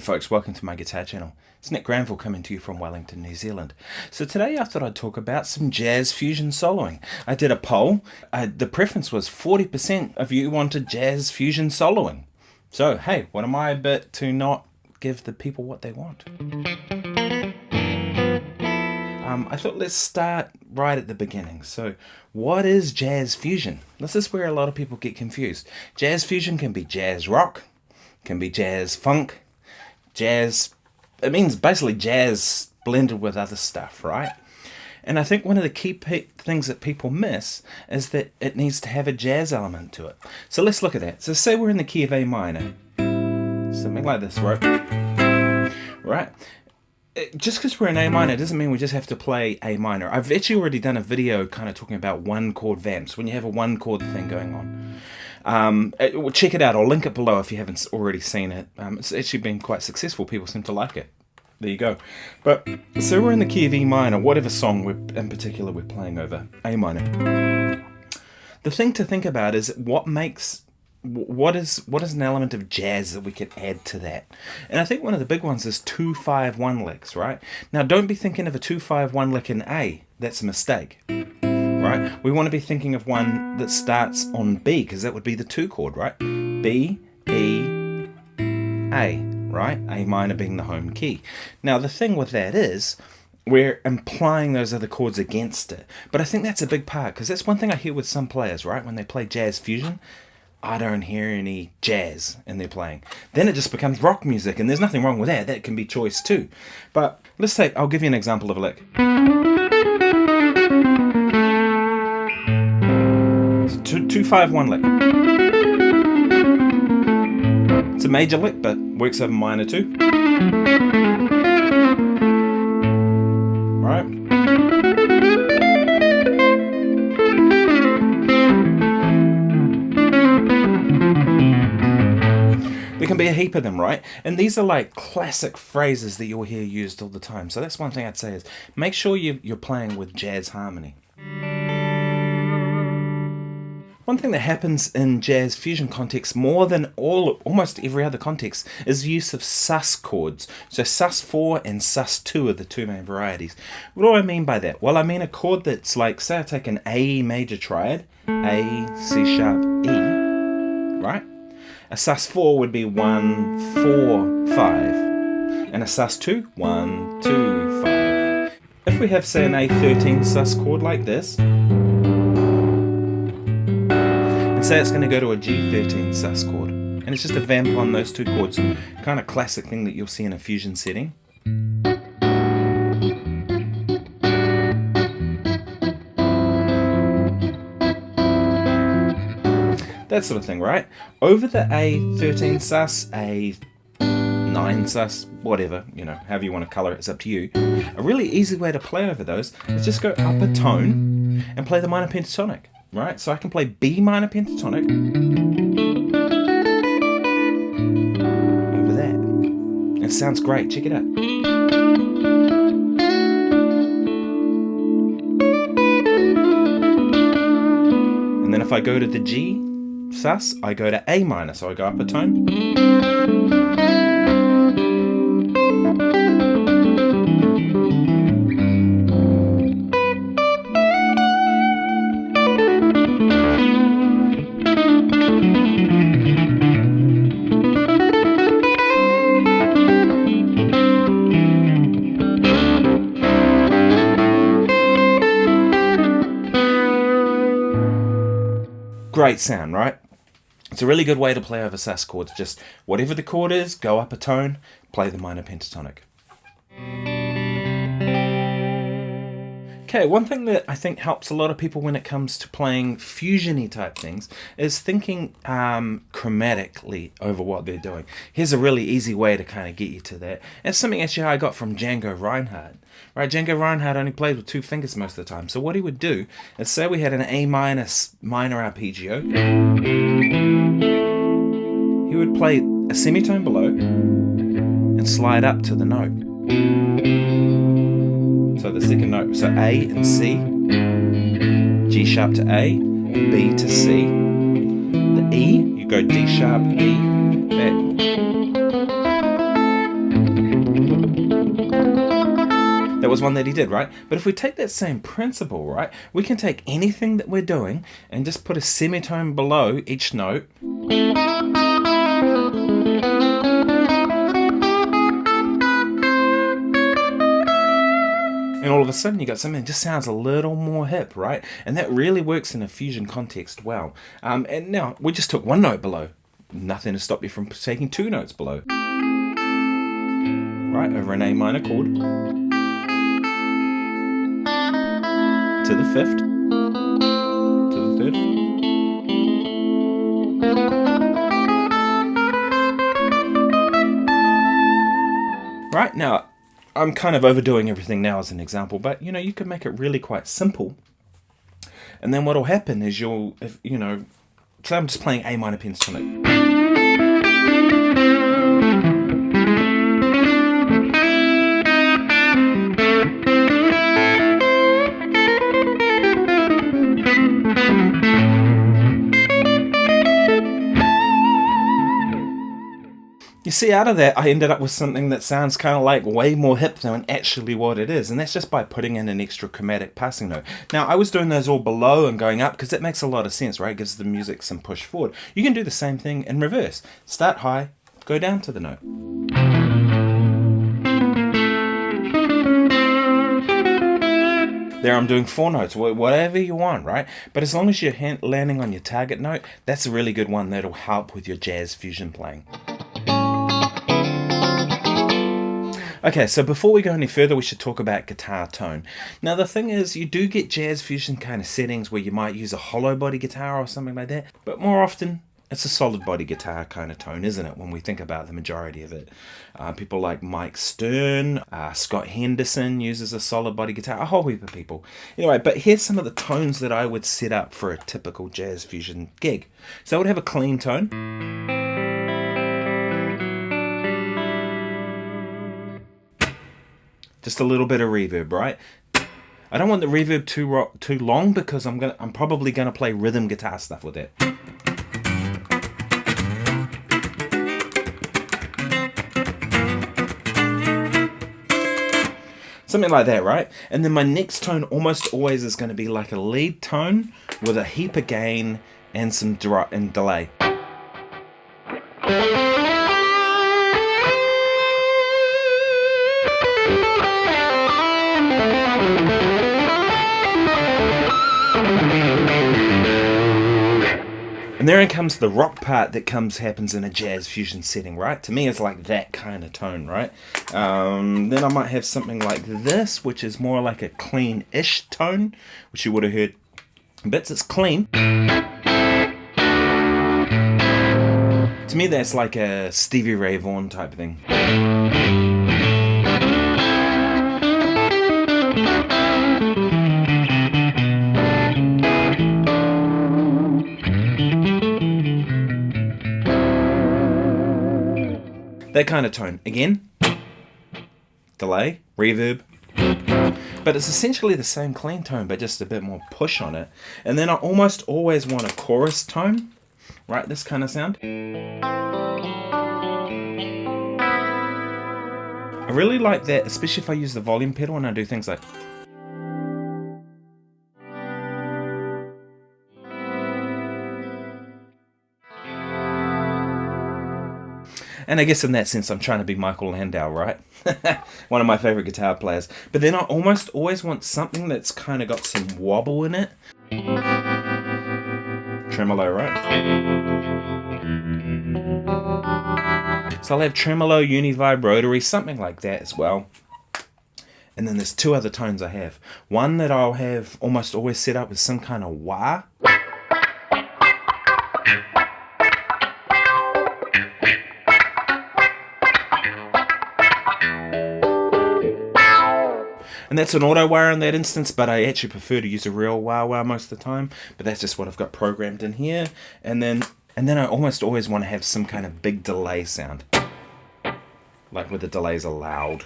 folks, welcome to my guitar channel. It's Nick Granville coming to you from Wellington, New Zealand. So today I thought I'd talk about some jazz fusion soloing. I did a poll. The preference was 40% of you wanted jazz fusion soloing. So hey, what am I a bit to not give the people what they want? I thought let's start right at the beginning. So what is jazz fusion? This is where a lot of people get confused. Jazz fusion can be jazz rock, can be jazz funk, jazz, it means basically jazz blended with other stuff, right? And I think one of the key things that people miss is that it needs to have a jazz element to it. So let's look at that. So say we're in the key of A minor, something like this, right? Just because we're in A minor doesn't mean we just have to play A minor. I've actually already done a video kind of talking about one chord vamps, when you have a one chord thing going on. Check it out, I'll link it below if you haven't already seen it. It's actually been quite successful, people seem to like it. There you go. But so we're in the key of E minor, whatever song in particular we're playing over, A minor. The thing to think about is what is an element of jazz that we could add to that? And I think one of the big ones is 2-5-1 licks, right? Now don't be thinking of a 2-5-1 lick in A, that's a mistake, right? We want to be thinking of one that starts on B, because that would be the 2 chord, right? B, E, A, right? A minor being the home key. Now the thing with that is, we're implying those other chords against it. But I think that's a big part, because that's one thing I hear with some players, right? When they play jazz fusion, I don't hear any jazz in their playing. Then it just becomes rock music, and there's nothing wrong with that. That can be choice too. But let's say, I'll give you an example of a lick. It's 2-5-1 lick. It's a major lick, but works over minor too. Right? There can be a heap of them, right? And these are like classic phrases that you'll hear used all the time. So that's one thing I'd say is make sure you're playing with jazz harmony. One thing that happens in jazz fusion context more than almost every other context is the use of sus chords. So sus4 and sus2 are the two main varieties. What do I mean by that? Well, I mean a chord that's like, say I take an A major triad, A, C sharp, E, right? A sus4 would be 1, 4, 5. And a sus2, 1, 2, 5. If we have, say, an A13 sus chord like this, and say it's going to go to a G13 sus chord, and it's just a vamp on those two chords, kind of classic thing that you'll see in a fusion setting. That sort of thing, right? Over the A13 sus, A9 sus, whatever, however you want to color it, it's up to you. A really easy way to play over those is just go up a tone and play the minor pentatonic, right? So I can play B minor pentatonic over that. It sounds great, check it out. And then if I go to the G sus, I go to A minor, so I go up a tone. Great sound, right? It's a really good way to play over sus chords. Just whatever the chord is, go up a tone, play the minor pentatonic. Okay, one thing that I think helps a lot of people when it comes to playing fusion-y type things is thinking chromatically over what they're doing. Here's a really easy way to kind of get you to that. It's something actually I got from Django Reinhardt. Right, Django Reinhardt only played with 2 fingers most of the time. So what he would do is, say we had an A minor arpeggio. He would play a semitone below and slide up to the note. So the second note, so A and C, G sharp to A, B to C. The E, you go D sharp, E, back. was one that he did, right? But if we take that same principle, right, we can take anything that we're doing and just put a semitone below each note. And all of a sudden you got something that just sounds a little more hip, right? And that really works in a fusion context well. And now, we just took one note below. Nothing to stop you from taking two notes below. Right, over an A minor chord. To the fifth. To the third. Right, now, I'm kind of overdoing everything now as an example, but you know, you can make it really quite simple. And then what'll happen is say I'm just playing A minor pentatonic. You see, out of that, I ended up with something that sounds kind of like way more hip than actually what it is. And that's just by putting in an extra chromatic passing note. Now, I was doing those all below and going up because that makes a lot of sense, right? It gives the music some push forward. You can do the same thing in reverse. Start high, go down to the note. There I'm doing four notes, whatever you want, right? But as long as you're landing on your target note, that's a really good one that'll help with your jazz fusion playing. Okay, so before we go any further, we should talk about guitar tone. Now, the thing is, you do get jazz fusion kind of settings where you might use a hollow body guitar or something like that, but more often, it's a solid body guitar kind of tone, isn't it, when we think about the majority of it. People like mikestern, Scott Henderson uses a solid body guitar, a whole heap of people. Anyway, but here's some of the tones that I would set up for a typical jazz fusion gig. So I would have a clean tone. Just a little bit of reverb, right? I don't want the reverb too long because I'm probably gonna play rhythm guitar stuff with it. Something like that, right? And then my next tone almost always is going to be like a lead tone with a heap of gain and some delay. And there comes the rock part that happens in a jazz fusion setting, right? To me, it's like that kind of tone, right? Then I might have something like this, which is more like a clean-ish tone, which you would have heard bits. It's clean. To me, that's like a Stevie Ray Vaughan type thing. That kind of tone. Again, delay, reverb. But it's essentially the same clean tone, but just a bit more push on it. And then I almost always want a chorus tone, right? This kind of sound. I really like that, especially if I use the volume pedal and I do things like... And I guess in that sense, I'm trying to be Michael Landau, right? One of my favorite guitar players. But then I almost always want something that's kind of got some wobble in it. Tremolo, right? So I'll have tremolo, univibe, rotary, something like that as well. And then there's two other tones I have. One that I'll have almost always set up with some kind of wah. And that's an auto wah in that instance, but I actually prefer to use a real wah most of the time. But that's just what I've got programmed in here. And then I almost always want to have some kind of big delay sound. Like where the delays are loud.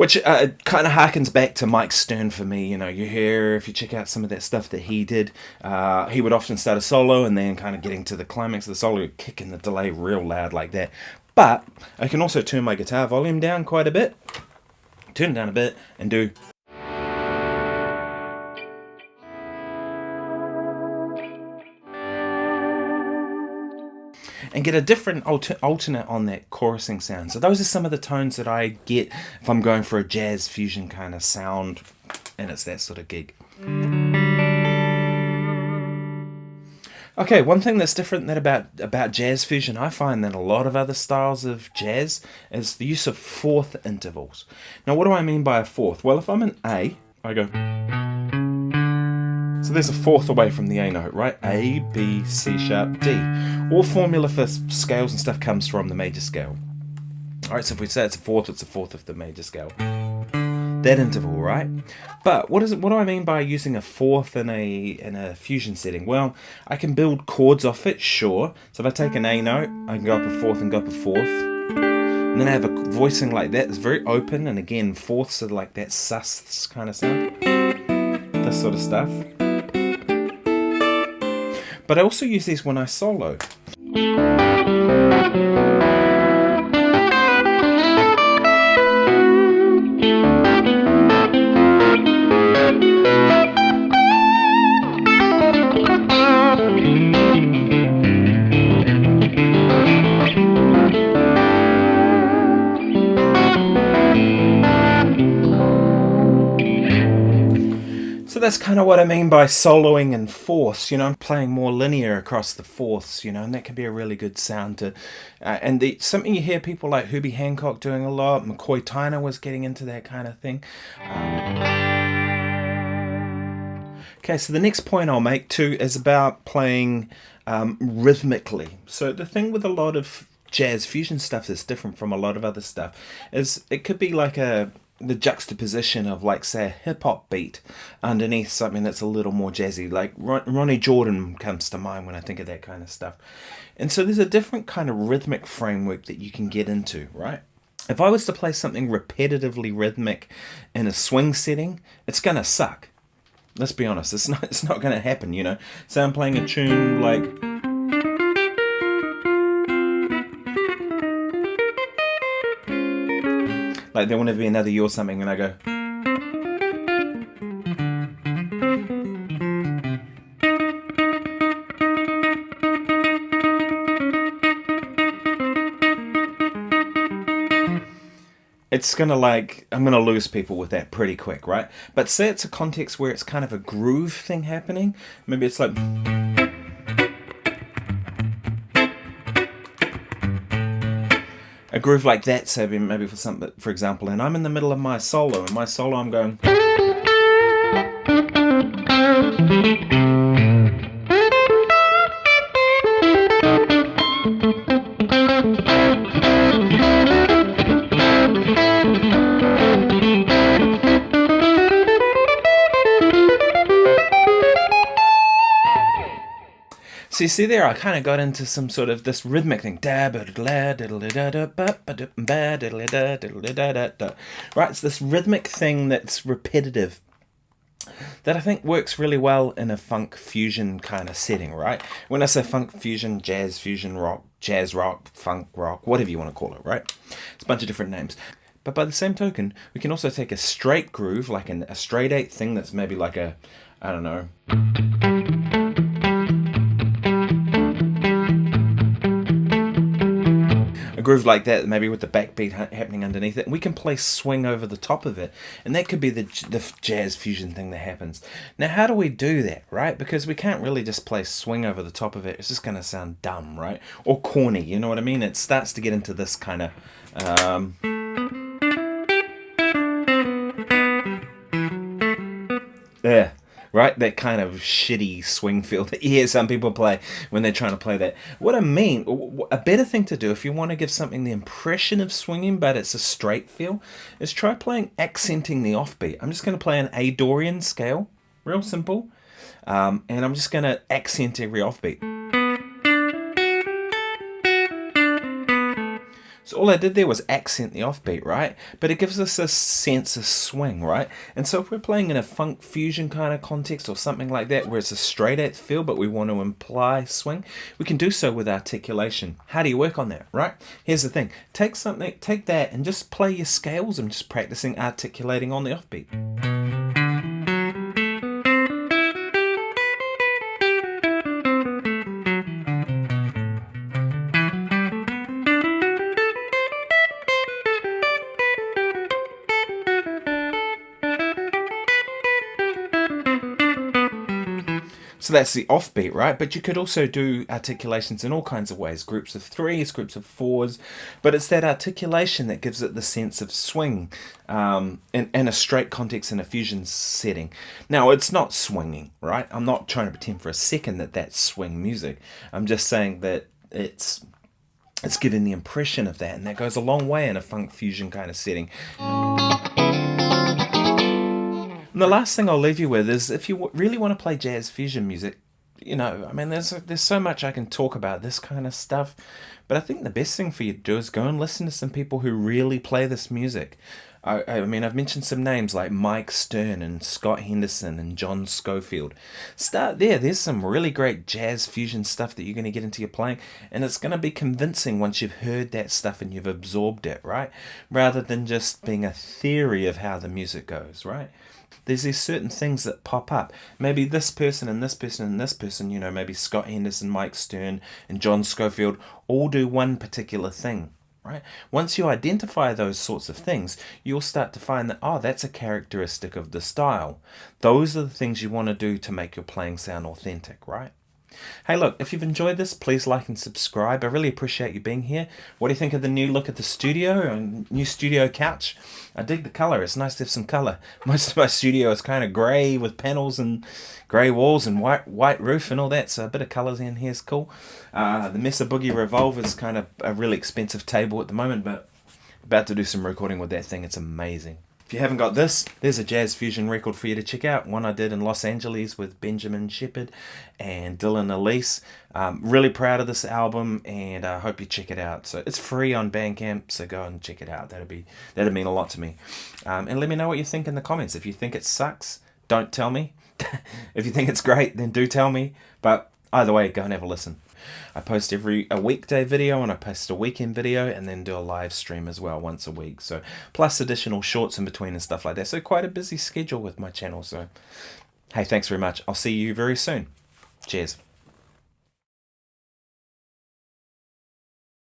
Which kind of harkens back to Mike Stern for me. You know, you hear, if you check out some of that stuff that he did, he would often start a solo and then kind of getting to the climax of the solo, kick in the delay real loud like that. But I can also turn my guitar volume down quite a bit, turn it down a bit, and do... and get a different alternate on that chorusing sound. So those are some of the tones that I get if I'm going for a jazz fusion kind of sound, and it's that sort of gig. Okay, one thing that's different about jazz fusion, I find, than a lot of other styles of jazz, is the use of fourth intervals. Now, what do I mean by a fourth? Well, if I'm in A, I go... So there's a fourth away from the A note, right? A, B, C sharp, D. All formula for scales and stuff comes from the major scale. Alright, so if we say it's a fourth of the major scale. That interval, right? But what do I mean by using a fourth in a fusion setting? Well, I can build chords off it, sure. So if I take an A note, I can go up a fourth and go up a fourth. And then I have a voicing like that. It's very open, and again, fourths are like that sus kind of sound. This sort of stuff. But I also use these when I solo. That's kind of what I mean by soloing and fourths. You know, I'm playing more linear across the fourths, you know, and that can be a really good sound to... something you hear people like Herbie Hancock doing a lot. McCoy Tyner was getting into that kind of thing. Okay, so the next point I'll make too is about playing rhythmically. So the thing with a lot of jazz fusion stuff that's different from a lot of other stuff is it could be like the juxtaposition of, like, say, a hip-hop beat underneath something that's a little more jazzy. Like Ronnie Jordan comes to mind when I think of that kind of stuff. And so there's a different kind of rhythmic framework that you can get into, right? If I was to play something repetitively rhythmic in a swing setting, it's going to suck. Let's be honest, it's not going to happen, you know? So I'm playing a tune like... like There Will Never Be Another You or something, and I go... it's gonna, like, I'm gonna lose people with that pretty quick, right? But say it's a context where it's kind of a groove thing happening. Maybe it's like... a groove like that, so maybe for example, and I'm in the middle of my solo, and my solo I'm going... So you see there, I kind of got into some sort of this rhythmic thing. Right, it's this rhythmic thing that's repetitive that I think works really well in a funk fusion kind of setting, right? When I say funk fusion, rock, jazz rock, funk rock, whatever you want to call it, right? It's a bunch of different names. But by the same token, we can also take a straight groove, like a straight eight thing that's maybe like a, I don't know... a groove like that, maybe with the backbeat happening underneath it, and we can play swing over the top of it, and that could be the jazz fusion thing that happens. Now, how do we do that, right? Because we can't really just play swing over the top of it. It's just going to sound dumb, right? Or corny, you know what I mean? It starts to get into this kind of... yeah. Right? That kind of shitty swing feel that you hear some people play when they're trying to play that. What I mean, a better thing to do if you want to give something the impression of swinging, but it's a straight feel, is try playing accenting the offbeat. I'm just going to play an A Dorian scale, real simple, and I'm just going to accent every offbeat. So all I did there was accent the offbeat, right? But it gives us a sense of swing, right? And so if we're playing in a funk fusion kind of context or something like that, where it's a straight 8th feel, but we want to imply swing, we can do so with articulation. How do you work on that, right? Here's the thing. Take that and just play your scales and just practicing articulating on the offbeat. So that's the offbeat, right? But you could also do articulations in all kinds of ways. Groups of 3s, groups of 4s. But it's that articulation that gives it the sense of swing in a straight context in a fusion setting. Now, it's not swinging, right? I'm not trying to pretend for a second that that's swing music. I'm just saying that it's giving the impression of that. And that goes a long way in a funk fusion kind of setting. And the last thing I'll leave you with is, if you really want to play jazz fusion music, I mean, there's so much I can talk about this kind of stuff, but I think the best thing for you to do is go and listen to some people who really play this music. I mean, I've mentioned some names like Mike Stern and Scott Henderson and John Scofield. Start there. There's some really great jazz fusion stuff that you're going to get into your playing, and it's going to be convincing once you've heard that stuff and you've absorbed it, right? Rather than just being a theory of how the music goes, right? There's these certain things that pop up. Maybe this person and this person and this person, maybe Scott Henderson, Mike Stern, and John Scofield all do one particular thing, right? Once you identify those sorts of things, you'll start to find that, that's a characteristic of the style. Those are the things you want to do to make your playing sound authentic, right? Hey, look, if you've enjoyed this, please like and subscribe. I really appreciate you being here. What do you think of the new look at the studio and new studio couch? I dig the colour. It's nice to have some colour. Most of my studio is kind of grey with panels and grey walls and white roof and all that, so a bit of colours in here is cool. The Mesa Boogie Revolver is kind of a really expensive table at the moment, but about to do some recording with that thing. It's amazing. If you haven't got this, there's a jazz fusion record for you to check out. One I did in Los Angeles with Benjamin Shepherd and Dylan Elise. Really proud of this album, and I hope you check it out. So it's free on Bandcamp, so go and check it out. That'd mean a lot to me. And let me know what you think in the comments. If you think it sucks, don't tell me. If you think it's great, then do tell me. But either way, go and have a listen. I post a weekday video, and I post a weekend video, and then do a live stream as well once a week. So plus additional shorts in between and stuff like that. So quite a busy schedule with my channel. So hey, thanks very much. I'll see you very soon. Cheers.